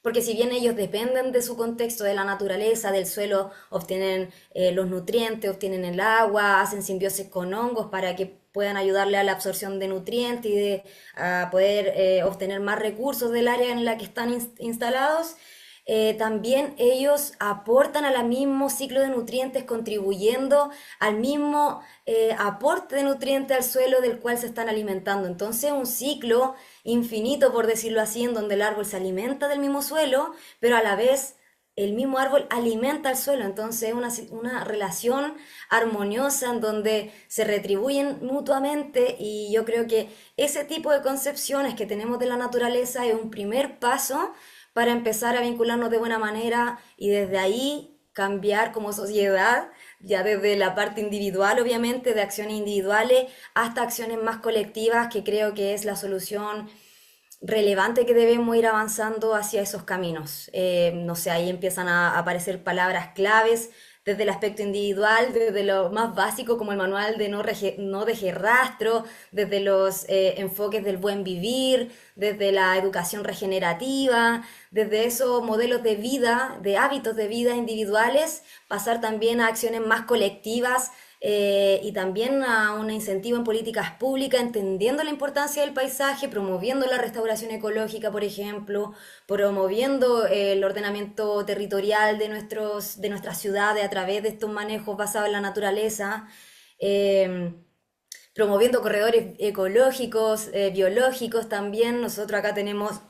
porque si bien ellos dependen de su contexto, de la naturaleza, del suelo, obtienen los nutrientes, obtienen el agua, hacen simbiosis con hongos para que puedan ayudarle a la absorción de nutrientes y a poder obtener más recursos del área en la que están instalados. También ellos aportan al mismo ciclo de nutrientes, contribuyendo al mismo aporte de nutrientes al suelo del cual se están alimentando. Entonces, un ciclo infinito, por decirlo así, en donde el árbol se alimenta del mismo suelo, pero a la vez el mismo árbol alimenta al suelo. Entonces, una relación armoniosa en donde se retribuyen mutuamente, y yo creo que ese tipo de concepciones que tenemos de la naturaleza es un primer paso para empezar a vincularnos de buena manera y desde ahí cambiar como sociedad, ya desde la parte individual, obviamente, de acciones individuales hasta acciones más colectivas, que creo que es la solución relevante que debemos ir avanzando hacia esos caminos. No sé, ahí empiezan a aparecer palabras claves desde el aspecto individual, desde lo más básico como el manual de no deje rastro, desde los enfoques del buen vivir, desde la educación regenerativa, desde esos modelos de vida, de hábitos de vida individuales, pasar también a acciones más colectivas, y también a un incentivo en políticas públicas, entendiendo la importancia del paisaje, promoviendo la restauración ecológica, por ejemplo, promoviendo el ordenamiento territorial de nuestras ciudades a través de estos manejos basados en la naturaleza, eh, promoviendo corredores ecológicos, biológicos también. Nosotros acá tenemos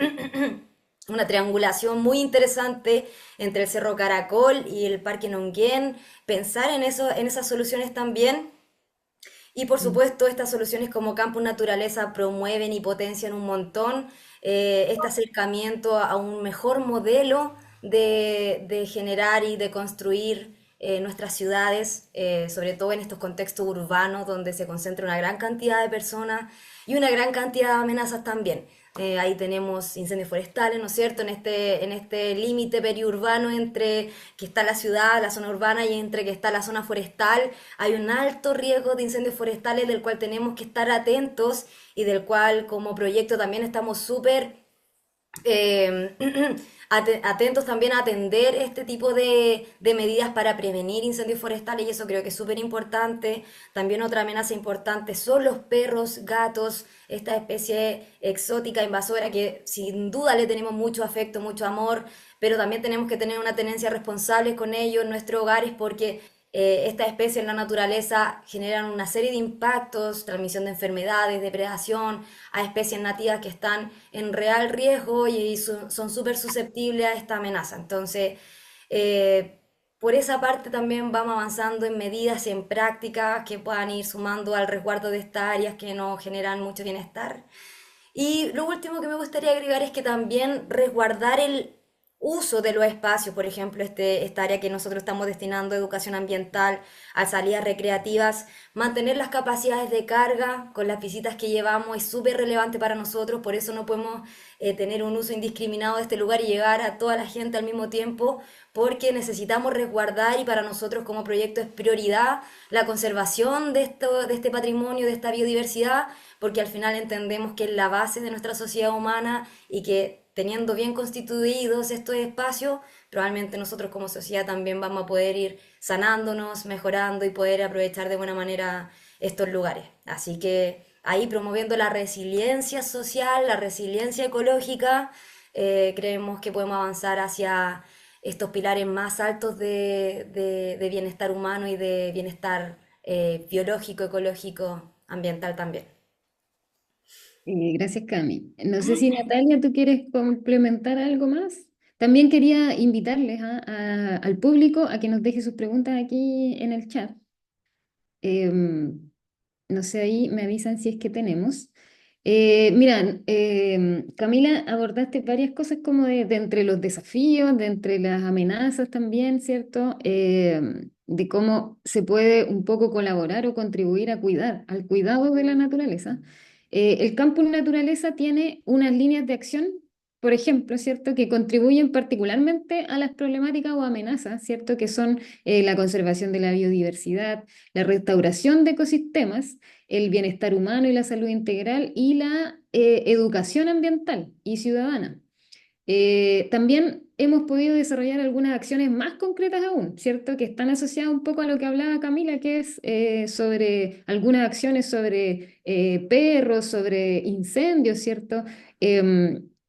una triangulación muy interesante entre el Cerro Caracol y el Parque Nonguén, pensar en esas soluciones también. Y por supuesto, estas soluciones como Campus Naturaleza promueven y potencian un montón este acercamiento a un mejor modelo de generar y de construir nuestras ciudades, sobre todo en estos contextos urbanos donde se concentra una gran cantidad de personas y una gran cantidad de amenazas también. Ahí tenemos incendios forestales, ¿no es cierto? En este límite periurbano entre que está la ciudad, la zona urbana y entre que está la zona forestal, hay un alto riesgo de incendios forestales del cual tenemos que estar atentos y del cual como proyecto también estamos súper eh, atentos también a atender este tipo de medidas para prevenir incendios forestales y eso creo que es súper importante. También otra amenaza importante son los perros, gatos, esta especie exótica, invasora, que sin duda le tenemos mucho afecto, mucho amor, pero también tenemos que tener una tenencia responsable con ellos en nuestros hogares porque estas especies en la naturaleza generan una serie de impactos, transmisión de enfermedades, depredación a especies nativas que están en real riesgo y son súper susceptibles a esta amenaza. Entonces, eh, por esa parte también vamos avanzando en medidas, en prácticas que puedan ir sumando al resguardo de estas áreas que nos generan mucho bienestar. Y lo último que me gustaría agregar es que también resguardar el uso de los espacios, por ejemplo, esta área que nosotros estamos destinando a educación ambiental, a salidas recreativas, mantener las capacidades de carga con las visitas que llevamos es súper relevante para nosotros, por eso no podemos tener un uso indiscriminado de este lugar y llegar a toda la gente al mismo tiempo, porque necesitamos resguardar y para nosotros como proyecto es prioridad la conservación de este patrimonio, de esta biodiversidad, porque al final entendemos que es la base de nuestra sociedad humana y que teniendo bien constituidos estos espacios, probablemente nosotros como sociedad también vamos a poder ir sanándonos, mejorando y poder aprovechar de buena manera estos lugares. Así que ahí promoviendo la resiliencia social, la resiliencia ecológica, creemos que podemos avanzar hacia estos pilares más altos de bienestar humano y de bienestar biológico, ecológico, ambiental también. Gracias, Cami. No sé si Natalia, ¿tú quieres complementar algo más? También quería invitarles al público a que nos deje sus preguntas aquí en el chat. Em, no sé, ahí me avisan si es que tenemos. Mira, Camila, abordaste varias cosas como de entre los desafíos, de entre las amenazas también, ¿cierto? De cómo se puede un poco colaborar o contribuir a cuidar, al cuidado de la naturaleza. El Campus Naturaleza tiene unas líneas de acción, por ejemplo, ¿cierto? Que contribuyen particularmente a las problemáticas o amenazas, ¿cierto? Que son la conservación de la biodiversidad, la restauración de ecosistemas, el bienestar humano y la salud integral y la educación ambiental y ciudadana. También hemos podido desarrollar algunas acciones más concretas aún, ¿cierto? Que están asociadas un poco a lo que hablaba Camila, que es sobre algunas acciones sobre perros, sobre incendios, ¿cierto?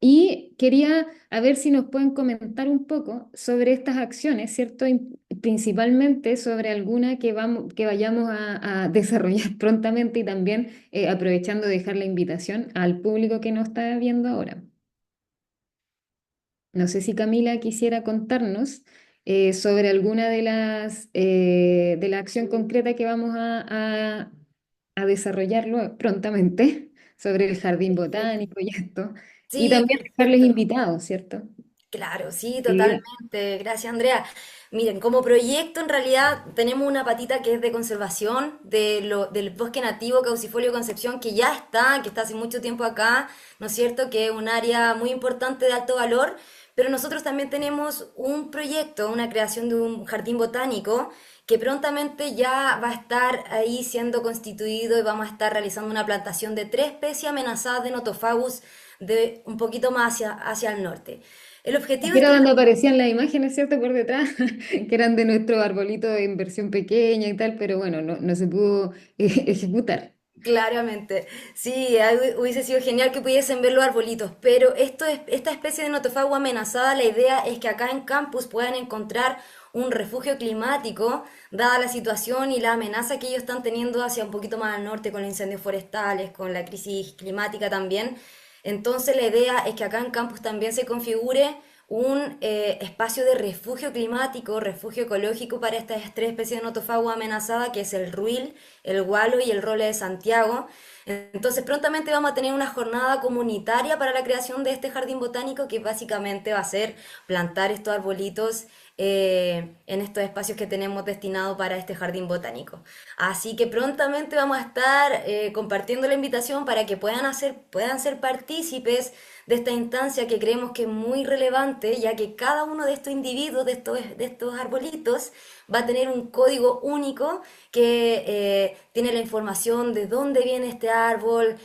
Y quería a ver si nos pueden comentar un poco sobre estas acciones, ¿cierto? Y principalmente sobre alguna que vayamos a desarrollar prontamente y también aprovechando de dejar la invitación al público que nos está viendo ahora. No sé si Camila quisiera contarnos sobre alguna de la acción concreta que vamos a desarrollar prontamente sobre el jardín botánico y esto. Y Sí, también dejarles perfecto. invitados, ¿cierto? Claro, sí, Sí. totalmente. Gracias, Andrea. Miren, como proyecto en realidad tenemos una patita que es de conservación del bosque nativo Caucifolio Concepción, que está hace mucho tiempo acá, ¿no es cierto? Que es un área muy importante de alto valor, pero nosotros también tenemos un proyecto, una creación de un jardín botánico que prontamente ya va a estar ahí siendo constituido y vamos a estar realizando una plantación de 3 especies amenazadas de Nothofagus de un poquito más hacia el norte. El objetivo Aquí de era este donde aparecían las imágenes, ¿cierto? Por detrás, que eran de nuestro arbolito de inversión pequeña y tal, pero bueno, no se pudo ejecutar. claramente, sí, ahí hubiese sido genial que pudiesen ver los arbolitos, pero esta especie de notofago amenazada, la idea es que acá en campus puedan encontrar un refugio climático, dada la situación y la amenaza que ellos están teniendo hacia un poquito más al norte con los incendios forestales, con la crisis climática también. Entonces la idea es que acá en campus también se configure un espacio de refugio climático, refugio ecológico para estas 3 especies de notofago amenazada, que es el ruil, el gualo y el roble de Santiago. Entonces prontamente vamos a tener una jornada comunitaria para la creación de este jardín botánico que básicamente va a ser plantar estos arbolitos en estos espacios que tenemos destinados para este jardín botánico. Así que prontamente vamos a estar compartiendo la invitación para que puedan ser partícipes de esta instancia que creemos que es muy relevante, ya que cada uno de estos individuos, de estos arbolitos, va a tener un código único que tiene la información de dónde viene este árbol,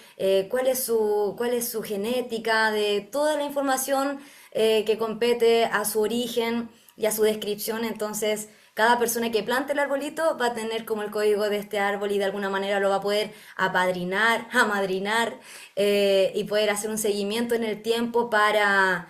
cuál es su genética, de toda la información que compete a su origen y a su descripción. Entonces, cada persona que plante el arbolito va a tener como el código de este árbol y de alguna manera lo va a poder apadrinar, amadrinar y poder hacer un seguimiento en el tiempo para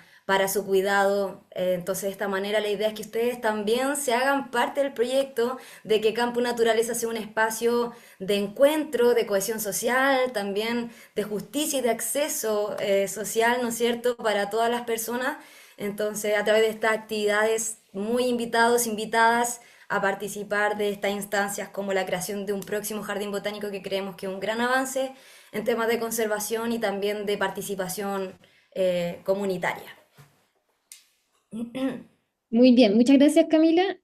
su cuidado. Entonces, de esta manera la idea es que ustedes también se hagan parte del proyecto, de que Campo Naturaleza sea un espacio de encuentro, de cohesión social, también de justicia y de acceso social, ¿no es cierto?, para todas las personas. Entonces, a través de estas actividades, muy invitados, invitadas a participar de estas instancias como la creación de un próximo jardín botánico que creemos que es un gran avance en temas de conservación y también de participación comunitaria. Muy bien, muchas gracias Camila.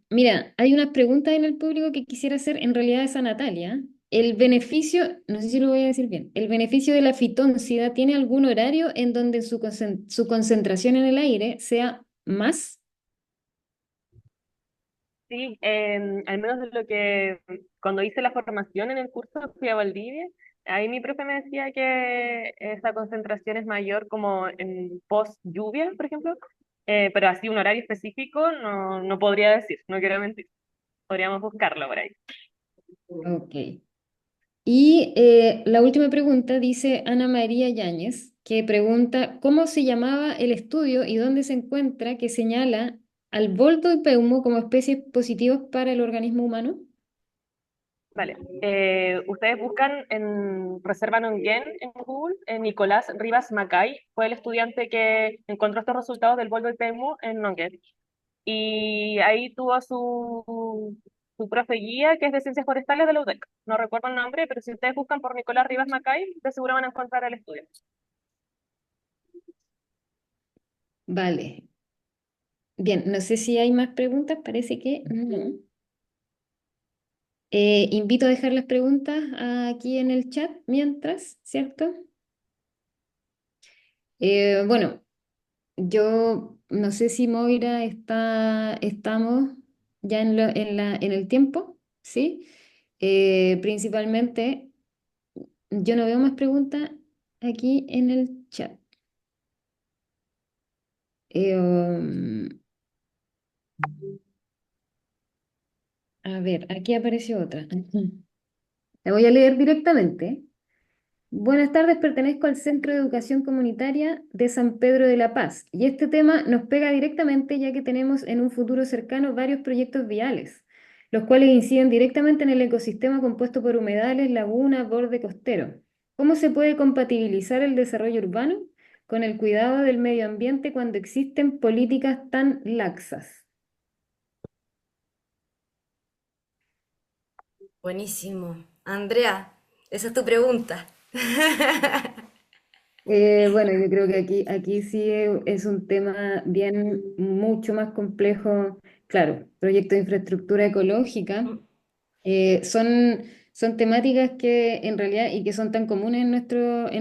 Mira, hay unas preguntas en el público que quisiera hacer, en realidad es a Natalia. El beneficio, no sé si lo voy a decir bien, ¿el beneficio de la fitóncida tiene algún horario en donde su concentración en el aire sea más? Sí, al menos de lo que cuando hice la formación en el curso fui a Valdivia, ahí mi profe me decía que esa concentración es mayor como en post lluvia, por ejemplo, pero así un horario específico no podría decir, no quiero mentir, podríamos buscarlo por ahí. Ok. Y la última pregunta dice Ana María Yáñez, que pregunta ¿cómo se llamaba el estudio y dónde se encuentra que señala al boldo y peumo como especies positivas para el organismo humano? Vale, ustedes buscan en Reserva Nonguén en Google, Nicolás Rivas Macay fue el estudiante que encontró estos resultados del boldo y pemu en Nonguén. Y ahí tuvo su profe guía, que es de Ciencias Forestales de la UDEC. No recuerdo el nombre, pero si ustedes buscan por Nicolás Rivas Macay, de seguro van a encontrar el estudio. Vale. Bien, no sé si hay más preguntas, parece que no. Invito a dejar las preguntas aquí en el chat mientras, ¿cierto? Bueno, yo no sé si Moira estamos ya en el tiempo, ¿sí? Principalmente, yo no veo más preguntas aquí en el chat. Um, a ver, aquí apareció otra. La voy a leer directamente. Buenas tardes, pertenezco al Centro de Educación Comunitaria de San Pedro de la Paz y este tema nos pega directamente ya que tenemos en un futuro cercano varios proyectos viales, los cuales inciden directamente en el ecosistema compuesto por humedales, lagunas, borde costero. ¿Cómo se puede compatibilizar el desarrollo urbano con el cuidado del medio ambiente cuando existen políticas tan laxas? Buenísimo. Andrea, esa es tu pregunta. Bueno, yo creo que aquí sí es un tema bien mucho más complejo. Claro, proyectos de infraestructura ecológica son temáticas que en realidad y que son tan comunes en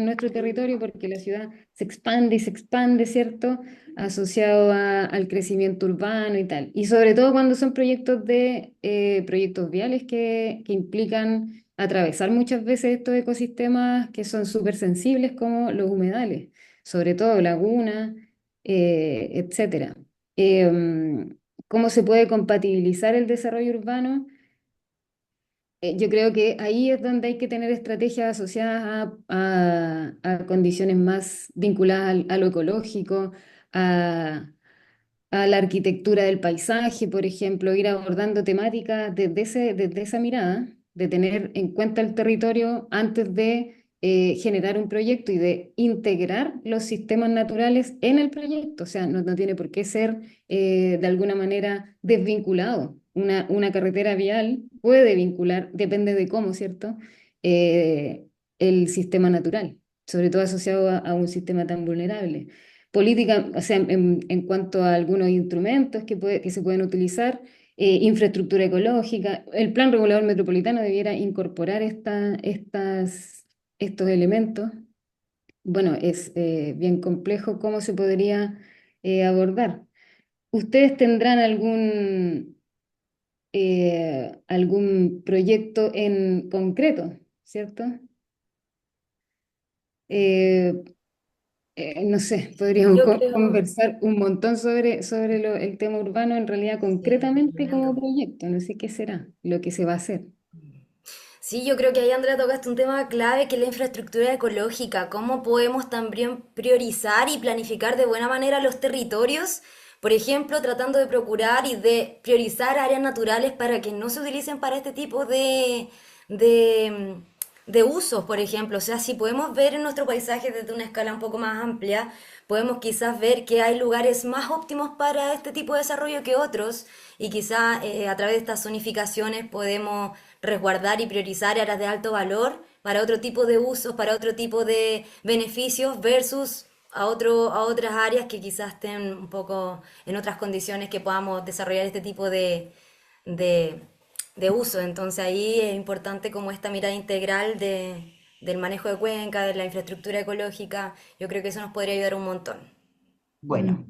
nuestro territorio porque la ciudad se expande y se expande, ¿cierto? Asociado al crecimiento urbano y tal. Y sobre todo cuando son proyectos viales que implican atravesar muchas veces estos ecosistemas que son súper sensibles como los humedales, sobre todo lagunas, etcétera. ¿Cómo se puede compatibilizar el desarrollo urbano? Yo creo que ahí es donde hay que tener estrategias asociadas a condiciones más vinculadas a lo ecológico, a, a la arquitectura del paisaje, por ejemplo, ir abordando temáticas desde esa mirada, de tener en cuenta el territorio antes de generar un proyecto y de integrar los sistemas naturales en el proyecto. O sea, no tiene por qué ser de alguna manera desvinculado. Una carretera vial puede vincular, depende de cómo, ¿cierto? El sistema natural, sobre todo asociado a un sistema tan vulnerable. política, o sea, en cuanto a algunos instrumentos que se pueden utilizar, infraestructura ecológica. El Plan Regulador Metropolitano debiera incorporar estos elementos. Bueno, es bien complejo cómo se podría abordar. ¿Ustedes tendrán algún proyecto en concreto, cierto? Eh, no sé, podríamos Yo creo, conversar un montón sobre el tema urbano, en realidad sí, concretamente como tremendo. proyecto. No sé qué será lo que se va a hacer. Sí, yo creo que ahí Andrea tocaste un tema clave que es la infraestructura ecológica. ¿Cómo podemos también priorizar y planificar de buena manera los territorios? Por ejemplo, tratando de procurar y de priorizar áreas naturales para que no se utilicen para este tipo de, de usos, por ejemplo. O sea, si podemos ver en nuestro paisaje desde una escala un poco más amplia, podemos quizás ver que hay lugares más óptimos para este tipo de desarrollo que otros y quizás a través de estas zonificaciones podemos resguardar y priorizar áreas de alto valor para otro tipo de usos, para otro tipo de beneficios versus a otras áreas que quizás estén un poco en otras condiciones que podamos desarrollar este tipo de, de uso. Entonces ahí es importante como esta mirada integral del manejo de cuenca, de la infraestructura ecológica. Yo creo que eso nos podría ayudar un montón. Bueno,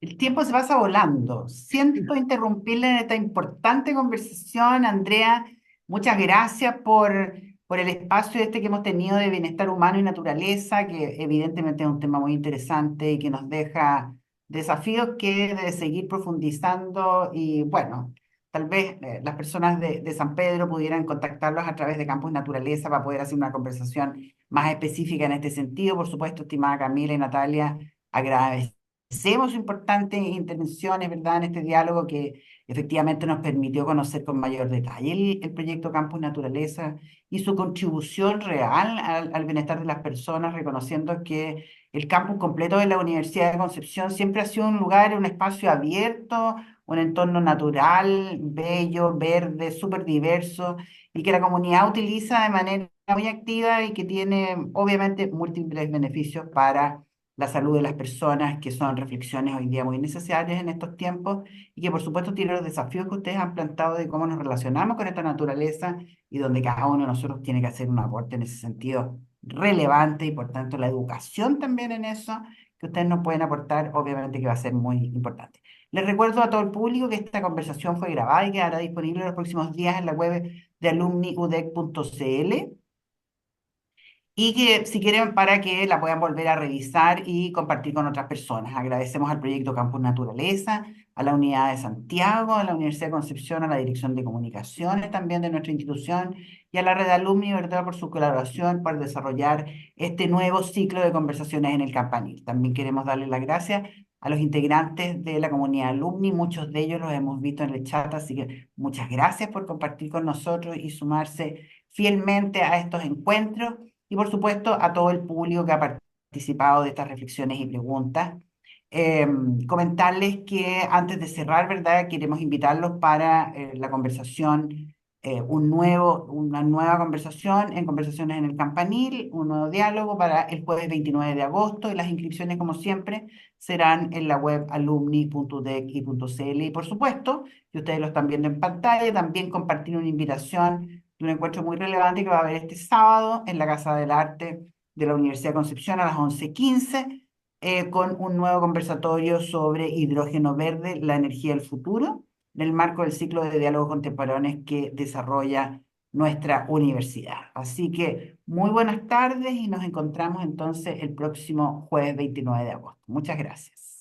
el tiempo se pasa volando. Siento interrumpirle en esta importante conversación, Andrea. Muchas gracias por el espacio este que hemos tenido de bienestar humano y naturaleza, que evidentemente es un tema muy interesante y que nos deja desafíos que de seguir profundizando. Y bueno, tal vez las personas de San Pedro pudieran contactarlos a través de Campus Naturaleza para poder hacer una conversación más específica en este sentido. Por supuesto, estimada Camila y Natalia, agradecemos importantes intervenciones, ¿verdad?, en este diálogo que efectivamente nos permitió conocer con mayor detalle el proyecto Campus Naturaleza y su contribución real al bienestar de las personas, reconociendo que el campus completo de la Universidad de Concepción siempre ha sido un lugar, un espacio abierto, un entorno natural, bello, verde, súper diverso, y que la comunidad utiliza de manera muy activa y que tiene obviamente múltiples beneficios para la salud de las personas, que son reflexiones hoy día muy necesarias en estos tiempos y que por supuesto tiene los desafíos que ustedes han planteado de cómo nos relacionamos con esta naturaleza y donde cada uno de nosotros tiene que hacer un aporte en ese sentido relevante y por tanto la educación también en eso que ustedes nos pueden aportar, obviamente que va a ser muy importante. Les recuerdo a todo el público que esta conversación fue grabada y quedará disponible en los próximos días en la web de alumniudec.cl y que si quieren para que la puedan volver a revisar y compartir con otras personas. Agradecemos al proyecto Campus Naturaleza, a la Unidad de Santiago, a la Universidad de Concepción, a la Dirección de Comunicaciones también de nuestra institución y a la Red Alumni, ¿verdad?, por su colaboración para desarrollar este nuevo ciclo de conversaciones en el Campanil. También queremos darles las gracias a los integrantes de la comunidad alumni, muchos de ellos los hemos visto en el chat, así que muchas gracias por compartir con nosotros y sumarse fielmente a estos encuentros y por supuesto a todo el público que ha participado de estas reflexiones y preguntas. Eh, Comentarles que antes de cerrar, ¿verdad?, queremos invitarlos para la conversación, una nueva conversación en Conversaciones en el Campanil, un nuevo diálogo para el jueves 29 de agosto y las inscripciones, como siempre, serán en la web alumni.udec.cl y por supuesto, que ustedes lo están viendo en pantalla, también compartir una invitación de un encuentro muy relevante que va a haber este sábado en la Casa del Arte de la Universidad de Concepción a las 11:15, con un nuevo conversatorio sobre hidrógeno verde, la energía del futuro, en el marco del ciclo de diálogos contemporáneos que desarrolla nuestra universidad. Así que muy buenas tardes y nos encontramos entonces el próximo jueves 29 de agosto. Muchas gracias.